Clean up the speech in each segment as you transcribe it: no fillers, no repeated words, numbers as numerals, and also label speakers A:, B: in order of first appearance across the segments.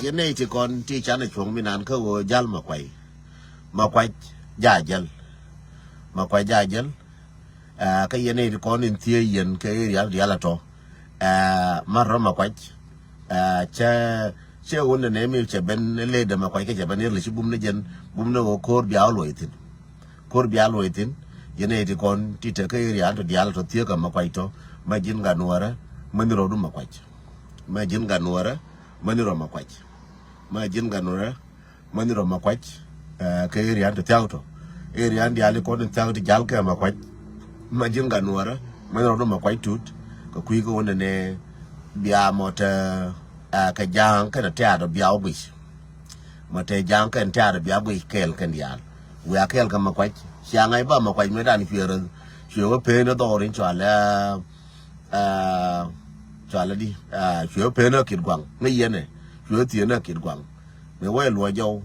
A: cái này thì còn thì chán là chúng mình ăn câu dal mà quay giá dal cái này thì còn in thiê yên cái area là to mà rồi mà quay che ôn này mình che bên lê đầm mà quay cái che bên này là chỉ bùm nó cor bial lôi tin cái này thì còn thì cái area to dia là to thiê cả mà quay to mà jin ga nuara mà ni rodu mà quay mà jin ga nuara mà ni ro mà quay mà jin ga nuara mà ni ro mà quay cái area to thiê to area dia là còn thiê thì jal cái mà quay mà jin ga nuara mà ni rodu mà quay tut cái quy cái ôn này bia một cái giang cái là đó bia bự mà cái giang cái là bia bự kẹl cái dial we kẹl cái mà quay sáng ngày ba mà quay mới đàn phía cái phe nó to đến cho là đi cái phe nó kiệt quang ngay yên này cái tiền nó kiệt quang mấy quay lúa dâu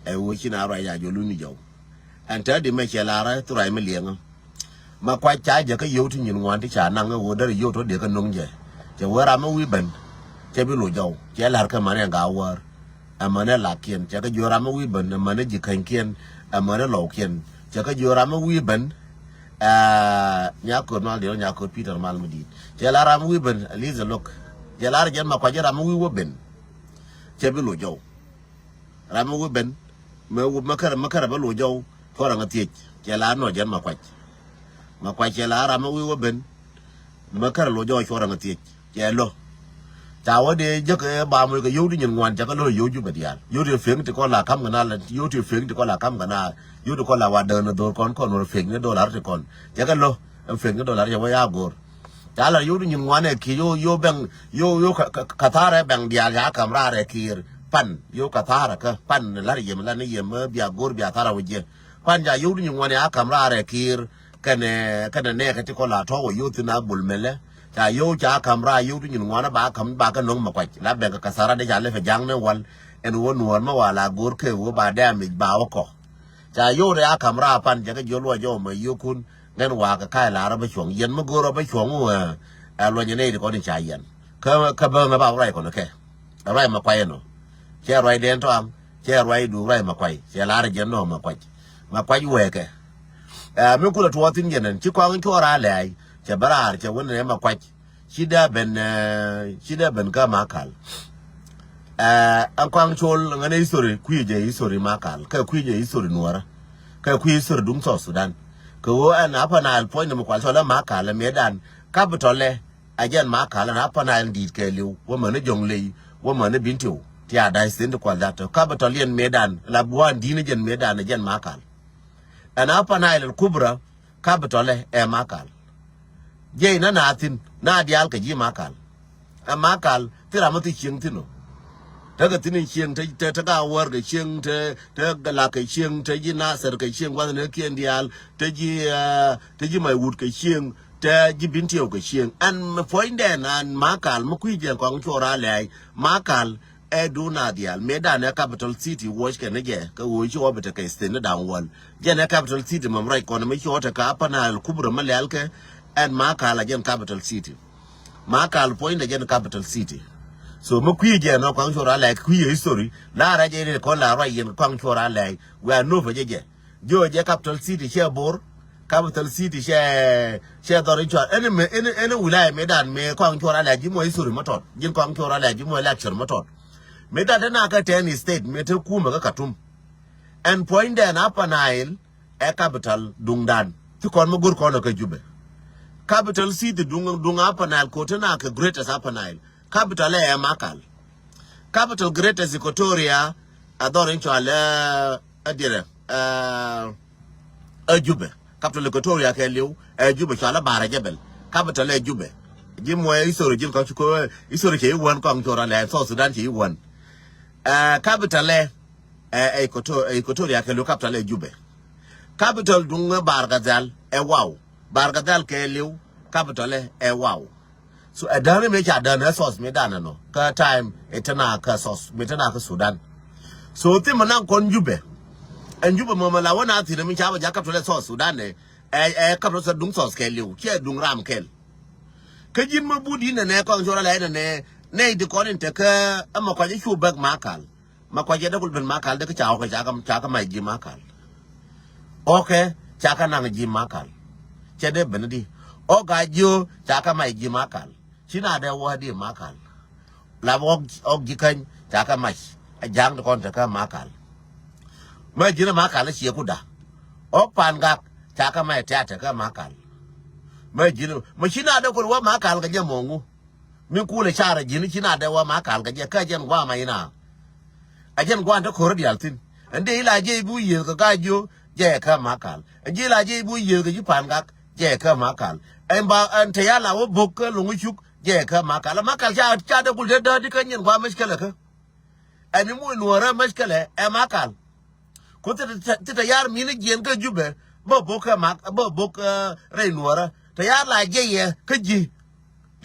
A: ai chỉ nào rồi giờ luôn đi dâu anh thấy đi mấy cái là rồi tôi lại mới liền mà quay trái giờ cái dâu thì nhìn ngoan thì chả năng cái đó là dâu thôi để cái nông vậy chỉ vừa làm mới bền chỉ biết lúa dâu chỉ là cái mà này gạo vừa mà này là kiên chỉ cái vừa làm mới bền mà này chỉ thành kiên mà này lẩu kiên chỉ cái vừa làm mới bền nhà cột mal điều nhà cột Peter mal medit chỉ là làm mới bền Liza look chỉ là cái mà quay chỉ làm mới bền chỉ biết lúa dâu làm mới bền mà cái biết lúa dâu thôi là cái tiệt chỉ là nó chỉ mà quay chỉ là làm mới bền mà cái lúa dâu thôi là cái tiệt chỉ lo chào đi giấc ba mươi cái yếu đi nhìn ngoan chắc cái lối yếu chứ bây giờ yếu thì phiền thì con là cắm cái nào là yếu thì phiền thì con là cắm cái nào yếu thì con là hoạt động đồ con rồi phiền cái đô la thì con chắc cái lo phiền cái đô la thì phải áp gor chả là yếu đi nhìn ngoan này khi yếu bằng yếu Qatar này bằng dia giá camera này Kiir pan yếu Qatar cái pan là gì mà là này mà bia gor bia Qatar vậy chứ pan giờ yếu đi nhìn ngoan này camera này Kiir cái này cái con là thua yếu thì nó bul mele cha yo cha camera yo tu nhìn ngoan ba cái nông mà quay lá bèn cái casara để trả lại phải giang nên wal en wo nuor mà wala gor ke wo ba đam ba ko cha yo để camera pan cha cái yo lo yo mà yo kun nên wa cái khai là nó chuộng yên mà gor nó chuộng lo như này thì có đi trả yên cái bơ mà bao rai còn ok rai mà quay nó cha rai đen to am cha rai đủ rai mà quay cha lá ra yên nó mà quay về cái mình cũng là thua tin yên chứ quang thua ra lại cha barar cha wani ne makwach shida ben ka makal an kwang chol ngane history kuije history makal ka kuije history nuara ka kuije history dum so Sudan ko wo an apana al point mo kwal sola makal medan capital le ajen makal na apana al dit ke liu wo mane jongle wo mane bintu ti ada sin ko da to capital yen medan la buan dine jen medan jen makal an apana al kubra capital le makal je na natin na dial ka ji makal makal tira mati chieng tino daga tinin chieng te ga war ga chieng te ga la ka chieng te ji na ser ka chieng wa ne kien dial te ji mai wut ka chieng te ji bintio ka chieng an point den an makal mu ku je ko chora le makal edu na dial medan capital city watch ka ne ge ka wo ji obita ka sten down wall je na capital city mamrai ko ne mi chota ka panal kubra malal ke and makal again capital city makal point again capital city so mo kuje no kwang chora like kuje history la ra je ko la ra yin kwang chora like we are no je je capital city she bor capital city she do ri chwa any wilaya medan me kwang chora like ji mo history matot jin kwang chora like ji mo lecture matot medan na ka ten state me te kuma ka katum and point then upper Nile a capital dungdan ti kon mo gur ko no ka Juba capital city dunga upper Nile kotena ka greatest upper Nile capital e makal capital greatest Equatoria adorin chwale adire Juba capital Equatoria ke liu Juba chala bara jebel capital e Juba jimwe isori jim ka chuko isori ke won ko ngora le so Sudan ke won capital e Equatoria ke liu capital e Juba capital dunga Bargazal e wow Bargadal ke liu capital e wow so adane me cha dane source me dane no ka time etana ka source me tana ka Sudan so ti manan kon Jube en Jube mama la wana ti me cha ba ja capital source Sudan ne capital source dung source ke liu ke dung ram kel ke jin ma budi ne ko jora la ne nay de konin te ka ama kwa ju bag makal ma kwa je da kul ben makal de ka chaw ka cha ka mai ji makal okay cha ka nang ji makal che de ben di o ga ju cha ka mai ji makal china de wa di makal la bo og ji kan cha ka mai a jang de kon te ka makal ma ji na makal shi ku da o pan ga cha ka mai ta te ka makal ma ji ma china de kul wa makal ga je mongu min kule chara jini china da wa makal ga je ka jen wa mai na a jen gwa ta kor dialtin ande ila je bu ye ga jo je ka makal anje ila je bu ye ga ji pan ga je ka makal en ba an ta yala wo bok lungu chuk je ka makal makal cha da kul da di kan yen gwa mashkala ka ani mu nuora mashkala e makal ko ta yar mi ni jen ga jube bo bok bo bok re nuora ta yala je ye ka ji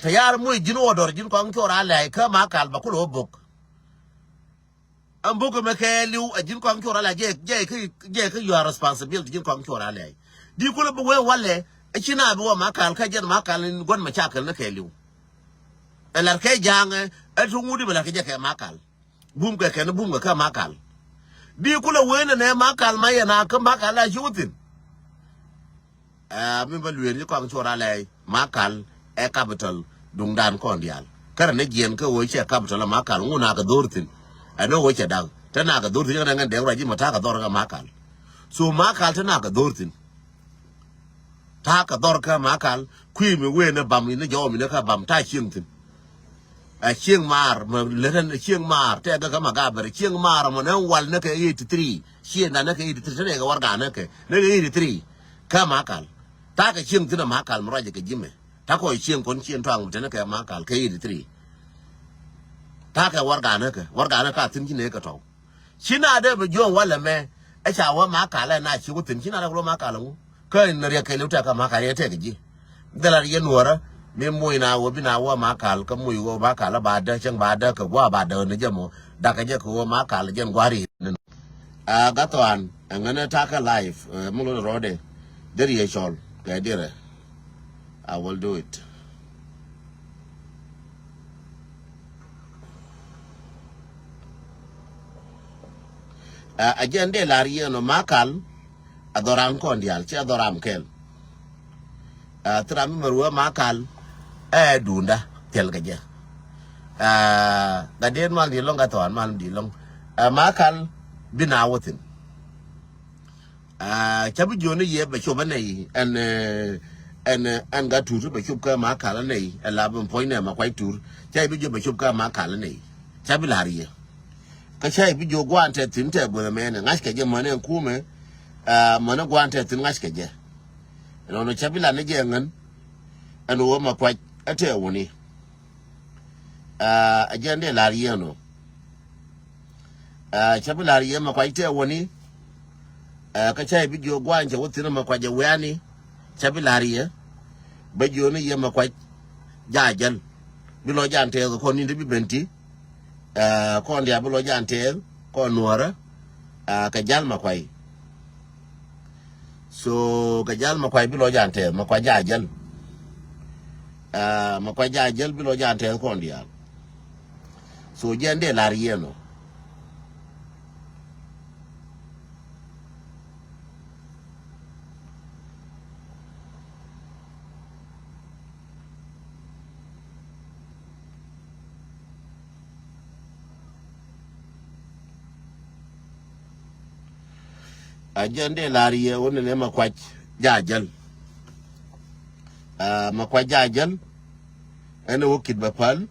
A: tayar muy jin odor jin ko ngora lay ka makal ba ko bok am bok me ke liu jin ko ngora la je ka your responsibility jin ko ngora lay di ko bo we wale china bo makal ka jen makal gon ma chakal na ke liu elar ke jang e to ngudi bela ke je ke makal bum ke na bum ka makal di ko le we ne makal ma yana ka makal la jutin mi ba luer ni ko ngora lay makal e capital dung dan kon dial kar ne gien ka wo che capital makal nguna ka dortin ano wo che dag tana ka dortin nga ngan de raji mata ka dor ka makal so makal tana ka dortin ta ka dor ka makal kwi mi we ne bam ni jo mi ne ka bam ta ching tin a ching mar ma leren ching mar te ga ma ga ber ching mar mo ne wal ne ka 83 chien na ne ka 83 ne ga warga ne ka 83 ka makal ta ka ching tin makal mo raji ka jime ta ko chien kon chien twang te ne ka makal ka 83 ta ka warga ne ka tin ne ka to china de be jo wala me a cha wa makal na chi ko tin china da ko makal mu ka ne re ka lu ta ka makal ya te ka ji dala ye nuora me moy na wo bina wa makal ka moy wo makal ba da chang ba da ka wa ba da ne jamo da ka je ko makal jen gwari a ga to an ngana ta ka live mu lo rode der ye chol ka dire I will do it. Again, de larie no makal adoram kondial, chi adoram kel. Tram merua makal dunda tel gaje. Gaden mal di long gaton mal di long. Makal binawatin. Chabu joni ye ba chobanai and got to be chuka makalane, 11 point ma quite tour, Chabi Chuka makalane, Chabilari. Kachai be your guanted tinte with a man and ask a money and kume, Mona guanted in Askaja. And on a Chabilane Jangan, and a woman quite a tail one. Again, de Lariano. Chabilari, ma quite a one. Kachai be your guanted with him a quite a wani. Chabilaria, but you only yam a quite jajan. Below Jantel, according to be benti, con diabolo Jantel, con Nuera, Kajal Maquai. So Kajal Maquai below Jantel, Maquajajan, Maquajajal below Jantel Condia. So Jande Lariano. Ajande laria one ne makwaj jajal makwaj jajal ene wokit bapal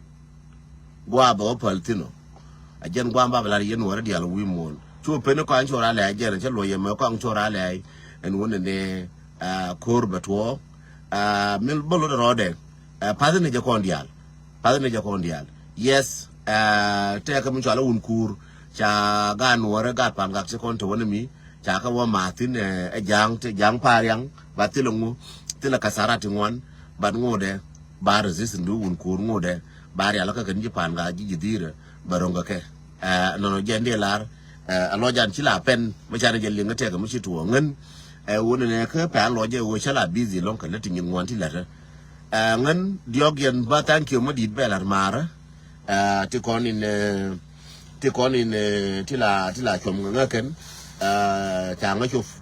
A: gwa ba opal tino ajen gwa ba laria no radi al wimon chu pene ko anchora la ajere chelo yeme ko anchora la en wone ne kor batwo mil bolo rode padne je kondial yes te ka mun chala un kur cha ga no re ga panga se kon to wone mi chaka wa Martin jang pariang batilongu tila kasarati ngwan ban ngode bar resist ndu un kur ngode bar ya laka kanji panga jidire baronga ke nono jende lar alojan chila pen machare jeli ngate ka muchi tuo ngen wona ne ka pa loje wo chala busy lon ka lati ngwan ti lata ngen diogen ba thank you modi belar mara ti kon in tila chom ngaken ta nga chuf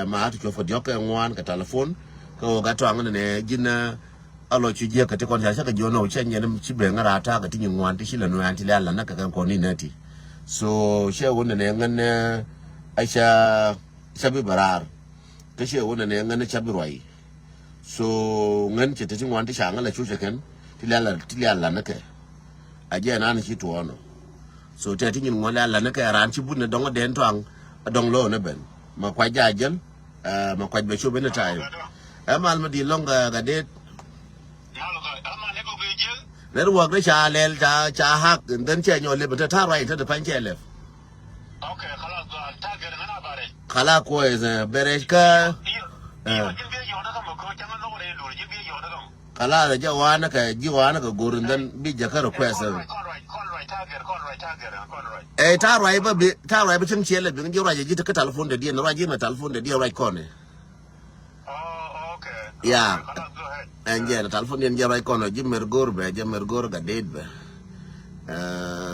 A: ma tu chuf diok ngwan ka telephone ko ga to ngane jina alo chi je ka ti kon ja ka jono chen yen chi be ngara ta ka ti ngwan ti shila no anti la na ka kan ko ni nati so she wona ne ngane aisha shabi barar ka she wona ne ngane shabi roi so ngan ce ta tin wanda shanga la chushe kan tilala nake aje na ni to ono so ta tin ngol la nake ran ci bunne dongo den to ang dong lo ne ben ma kwa jajal ma kwa be shu ben tay amal ma di longa ga det ne ruwa ga cha lel cha hak den che nyole be ta rai ta da pan che le
B: okay khalas ta ga na bare
A: khala ko bereshka kala da jawana ka jiwana ka gorun dan bi jaka request ta rai ba cin cele bin jira ji ta telephone da dia na raji na telephone da dia right corner
B: okay
A: ya anje na telephone dia right corner ji mergor ga dead ba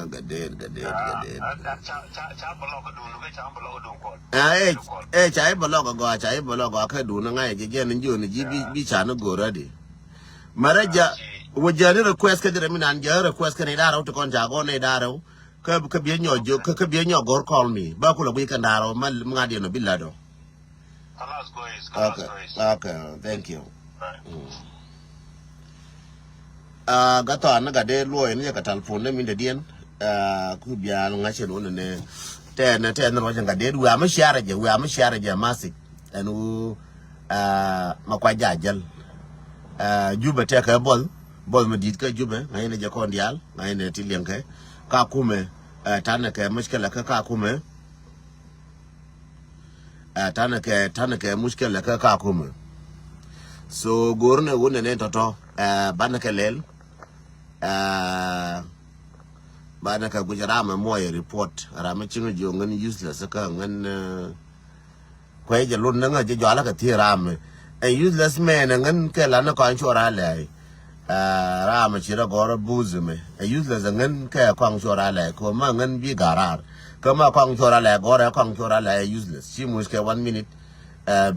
A: ga dead cha blog du no cha blog du ko chai blog go ka du na ngai je ne jo ne ji bi cha no go ready maraja wajani request ka dire minan ja request ka ne daro to kon jago ne daro ka bi nyojo ka bi nyogor call me ba ku lo bi kan daro mal ngadi no billado okay thank you gato an ga de lo ne ka telephone ne min de dien ku biya nga che no ne te ne ro ga de wa ma share je masik anu makwa jajal Juba take a ball medit ka Juba ngai ne jakon dial ngai ne tilianke ka kume tanake mushkela ka kume tanake mushkela ka kume so gorne wona ne toto banake lel banaka gujarama moy report rama chingo jo ngani useless ka ngan kwai je lon nga je jala ka tirame a useless man ngan ke la na kan chora le rama chira gora buzume a useless ngan ke kan chora le ko ma ngan bi garar ko ma kan chora le gora kan chora le useless chi mus ke 1 minute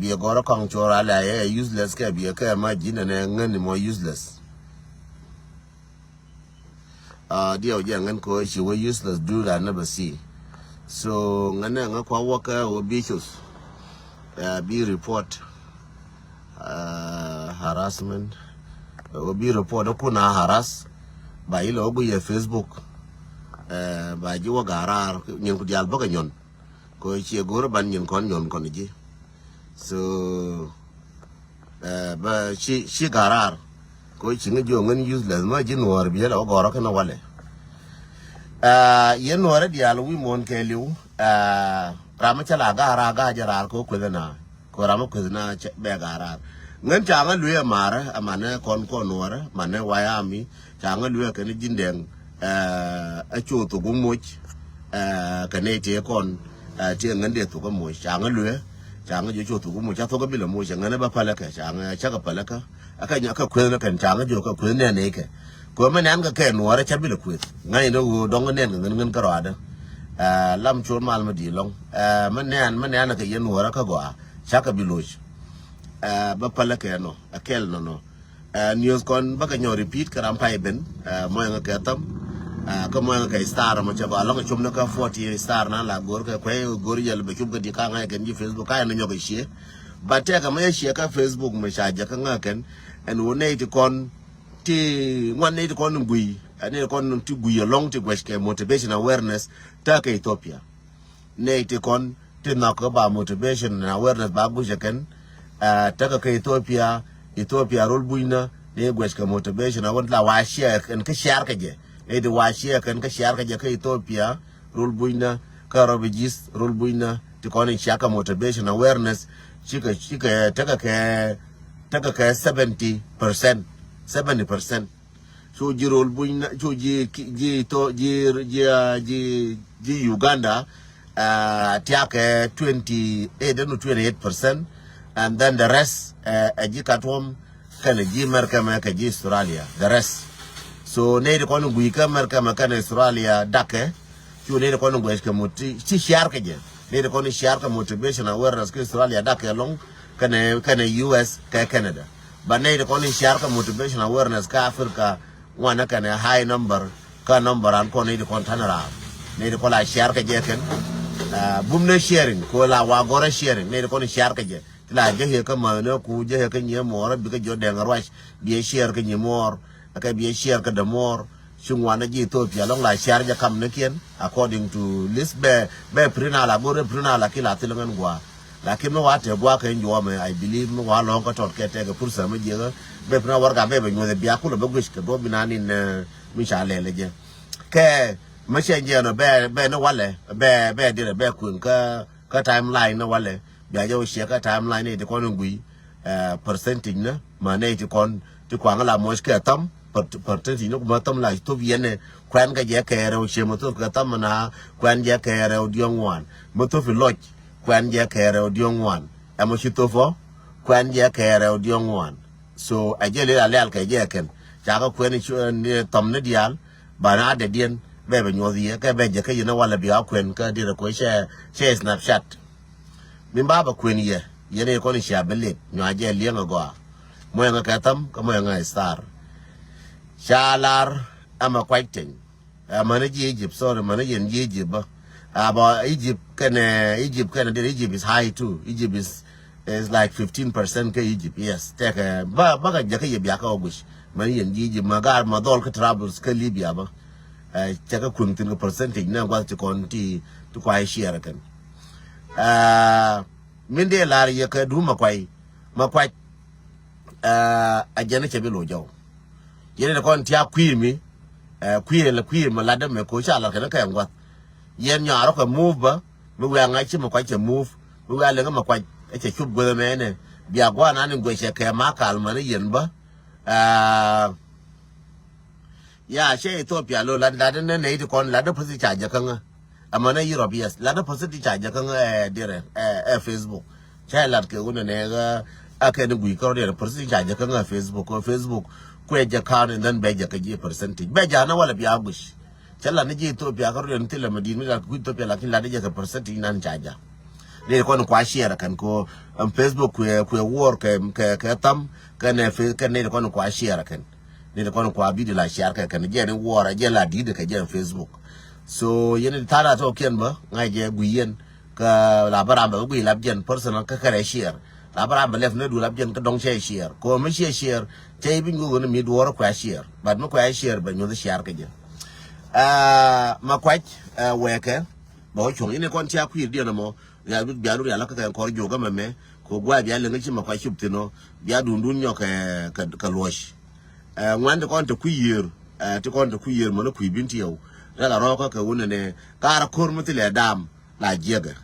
A: bi gora kan chora le useless ke bi ke ma jina ne ngan mo useless deal young and co she will useless dude I never see. So ngana kwa waka will be report harassment will be report okuna harass by ilo ogu ye Facebook by jiwa garar nyen ku dial baga nyon ko chi goro ban nyen kon ji so ba shi garar ko chinga jo ngan useless ma ji Nuer bi la goro kana wale ye Nuer di alu wi mon ke liu rama chala ga jara ko na ko rama ko na be gara ngan changa luya mara amane kon Nuer mane wayami changa luya ke ni jindeng a chu to gumoch kane te kon te ngan de to gumoch changa luya changa jo chu to gumoch to ga bila mo changa ne ba palaka changa chaka palaka akanya ka kwena kan changa jo ka kwena ne ke ko man an ga ke Nuer cha bila kwet ngai no dong ne ngan ka rada lam chul mal ma di long man an ka ye Nuer ka go chaka biloch ba palaka no akel no news kon ba ka nyo repeat karam pai ben mo nga ka tam ka mo nga ka star mo cha ba long chum na ka 40 star na la gor ka kwe gor yel be chum ga di ka ngai kan ji Facebook ka na nyo ga shi ba te ka me shi ka Facebook me sha ja ka nga ken and one it kon ti one it kon ngui and it kon ti gui long ti gweske motivation awareness ta ka Ethiopia ne it kon ti na ko ba motivation and awareness ba gu ken ta ka Ethiopia role buina ne gweske motivation awon la wa share kan ka share ka je e de wa share kan ka share ka je ka Ethiopia role buina ka robijis role buina ti kon share ka motivation awareness chika ta ka 70% so jirol buina so ji Uganda tiake 28% and then the rest ji katwom kana ji America ka ji Australia the rest so ne de kon gui ka America ma kan Australia dake chu ne de kon gui ka moti chi share ka je ne de kon share ka motivation awareness ka Australia dake long kan US ka Canada ba ne de kon share ka motivation awareness ka Africa wana kan high number ka number an kon ne de kon tanara ne de kon la share ka je ken bumne sharing ko la wa gore sharing ne de kon share ka je la je ka ma ne ku je ka nye mo bi ka jo de ngarwash bi share ka nye mo ka bi share ka de mo shungwana ji Ethiopia long la share ja kam ne kien according to list be prina la gore prina la kila tilangan gwa lakin no wate gwa ka njo me I believe no wa long ka tot ke te ka pursa me je be prina war ka be nyo de bia ku lo be gwish ka do binani ne mi sha le je ke ma che je no be no wale be dire be kun ka timeline no wale bia jo share ka timeline ne de kon ngui percentage na ma ne ti kon ti kwang la mo ke tam percentage no ma tam la to viene kwan ka je ke ro che mo to ka tam na kwan je ke ro diongwan mo to fi lodge kwan je ke ro diongwan e mo shi to fo kwan je ke ro diongwan so a je le al ka je ken cha ka kwen ni tam ne dial ba na de dien be nyo di ka be je ke ina wala bi a kwen ka dire ko she snapchat min baba kwen ye ne ko ni sha belet nyo aje lienga go mo nga ka tam ka mo nga star shalar ama kwaiting mana ji Egypt sorry mana yen ji Egypt about Egypt can Egypt is high too. Egypt is like 15% ke Egypt yes take ba ga je ke ye bia ka ogush mana yen ji Egypt magar madol ka troubles ke Libya ba take kun tin percentage na gwa ti kon ti to kwai share kan min de lar ye ka du makwai a jana che bi lo jaw yene kon tia kwir mi kwir ma lada me ko sha la kana ka ngwa yen nya ro ka move ba mi wa nga chi ma kwa che move mi wa le ma kwa che chub go me ne bia gwa na ni go che ka ma kal ma ne yen ba ya she Ethiopia lo la ne ne ti kon la da pasi cha ja kan amana Europe yes la da pasi cha ja kan dire Facebook cha la ke go ne ga aka ni gui ko de pasi cha ja kan Facebook kwe ja kan and then be ja ka ji percentage be ja na wala bi agush chala ni ji Ethiopia ka ro ntile madini la ku Ethiopia la kin la de ja percentage nan chaja le ko kwa share kan ko Facebook kwe work ke tam kan ne ko kwa share kan ne ko kwa video la share kan je ni war je la di de ka je Facebook so yene tara to ken ba ngai je guyen ka la baram ba gui la jen personal ka kare share la baram ba lef ne du la jen ka dong share ko me share tay bi ngu ne mi du wor kwa share bad ma kwa share ba nyu share ka je ma kwach weke ba chong ine kon tia kwir dia na mo ya bi ya la ka ko jo ga me ko gwa bi ale ngi ma kwa shup tino bia dundun nyo ka losh ngwan de kon to kwir ti kon to kwir mo no kwi binti yow la ro ka wona ne kara kormuti le dam la jega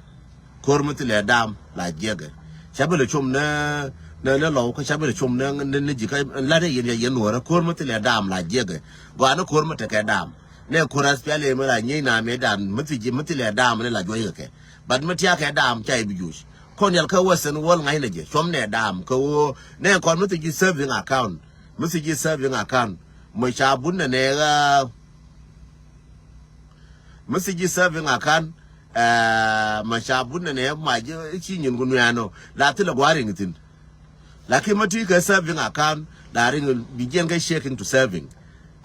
A: kormuti le dam la jega chabele chum na lo ka chabele chum ne ji ka la de yen no kormuti le dam la jega gwa no kormuti ka dam ne koras piale me la nyina me dan muti le dam ne la joye ke bad muti ya ka dam chai bijush kon yal ka wasen wol ngai ne je chom ne dam ko ne kon muti ji saving account mo cha bun ne ga muti ji saving account ma cha bun ne ma je chi nyin gunu ya no la ti la gwari ngitin la ki muti ka saving account la ring bigen ga shaking to saving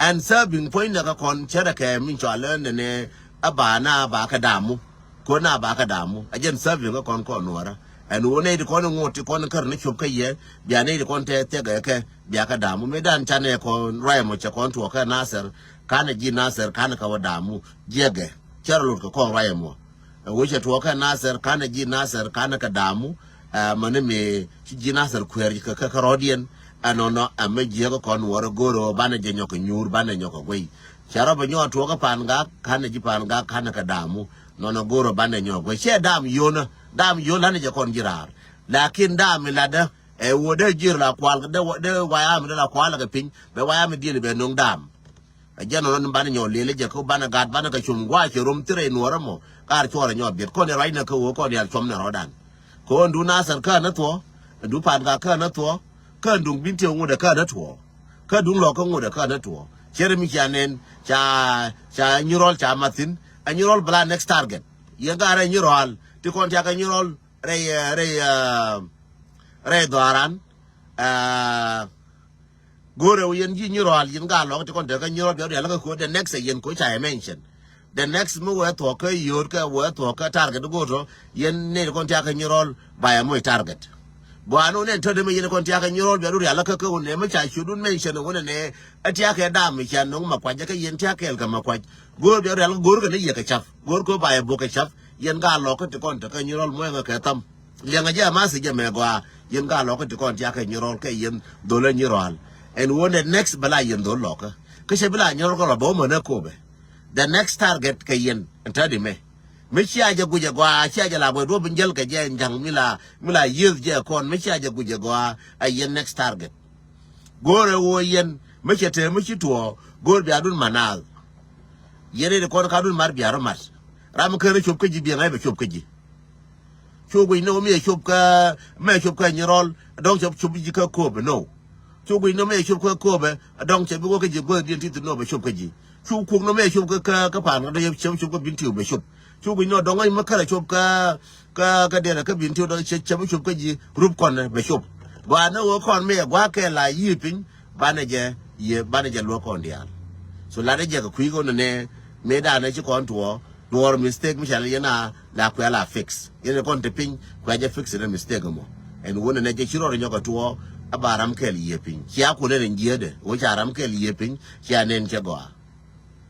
A: and serving point na ka kon chere ka min chale ne abana ba ka damu ko na ba ka damu ajen serving ka kon nora and wona di kon ngoti kon kar ne chop ka ye bia ne di kon te ga ke bia ka damu me dan chane kon rai mo che kon to ka nasser kana ji nasser kana ka damu jege chere ka kon rai mo wo che to ka nasser kana ji nasser kana ka damu mane me ji nasser kwer ka rodien anono ame jego kon woro goro bana je nyoko nyur bana nyoko gwe charo ba nyo to ka panga kana ji panga kana ka damu nono goro bana nyoko gwe she dam yona ne je kon jirar lakin dam lada wode jir la kwal de wayam de la kwal ga pin be wayam di be nong dam ajano non bana nyo lele je ko bana gad bana ka chum gwa che rum tire nuora mo kar chora nyo bet ko ne rai na ko ko ne chom ne rodan ko ndu nasar ka na to ndu panga ka na to ka dung binti ngo da ka da to ka dung lo ka ngo da ka da to Jeremy Janen, cha neural cha Martin, a neural bla next target. Yangara neural, to contact a neural Ray Doran, Gore yen neural, Yanga long to contact a neural, the next yen which I mentioned. The next move were talker, Yorka, were talker, target to go to, yen need contact a neural by a more target. Buano ne told me in a contact and you're very alaka, which I shouldn't mention when a attack a damage and no maquaja yen tackle kamaquaj. Go the real Gurgan yakachaf, Gurgo by a book a chaf, Yenga lock to contact and you're all moanga catam. Yangaja Massage Megua, Yenga lock to contact and you're all Kayan, Dolan Ural. And when the next Balayan do locker, Kashabila, you're going to bomb on a cobe. The next target Kayan, and tell me. Mishia Jagua, Chagala, Robin Jelka Jan, Mila, youth Jakon, Mishia Jagua, a yen next target. Go yen, Michate, Michitu, go be Adun Manal. Yere the Korkadun Marbia Ramas. Ramakari Chupkaji be an Ivy Chupkaji. So we know me a Chupka, Meshupka in your all, a don't chop Chupika Kobe, no. So we know me a Chupka Kobe, a don't chop Wokaji go into know the Chupkaji. So cook no me Chupka Kapan, they have Chupka Bintu Bishop. So we know don't I Makara Chopka Kadera Kabin to the Chabuchukaji, Rupcon, Bishop. But no work on me, a waka like yipping, Banager, ye Banager work on the so Ladaja quick on the name, made a nature contour, door mistake Micheliana, La Quella fix. In a conteping, quite a fix and a mistake more. And when a nature in your tour, about Ramkel yipping. She couldn't engage, which are Ramkel yipping, she and then Jaguar.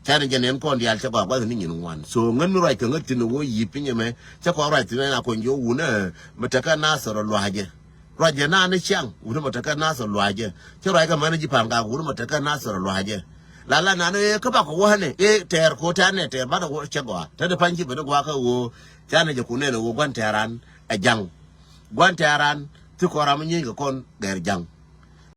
A: Challenge and con the Alchaba wasn't in one. So when we write a look in the way yipping me, Chakwa right in a con you wooner, Mataka Nasser or Loaje. Rajana Chang, Unamataka Nasser Loaje. Charaga Manaji Panga, Unamataka Nasser or Loaje. Lala Nana Kabako one, ter Kotane, ter Mother Chagua, Tada Panchi, but the Waka wo, Jana Jakuneno, one teran, a young. One teran, took Oramani con their young.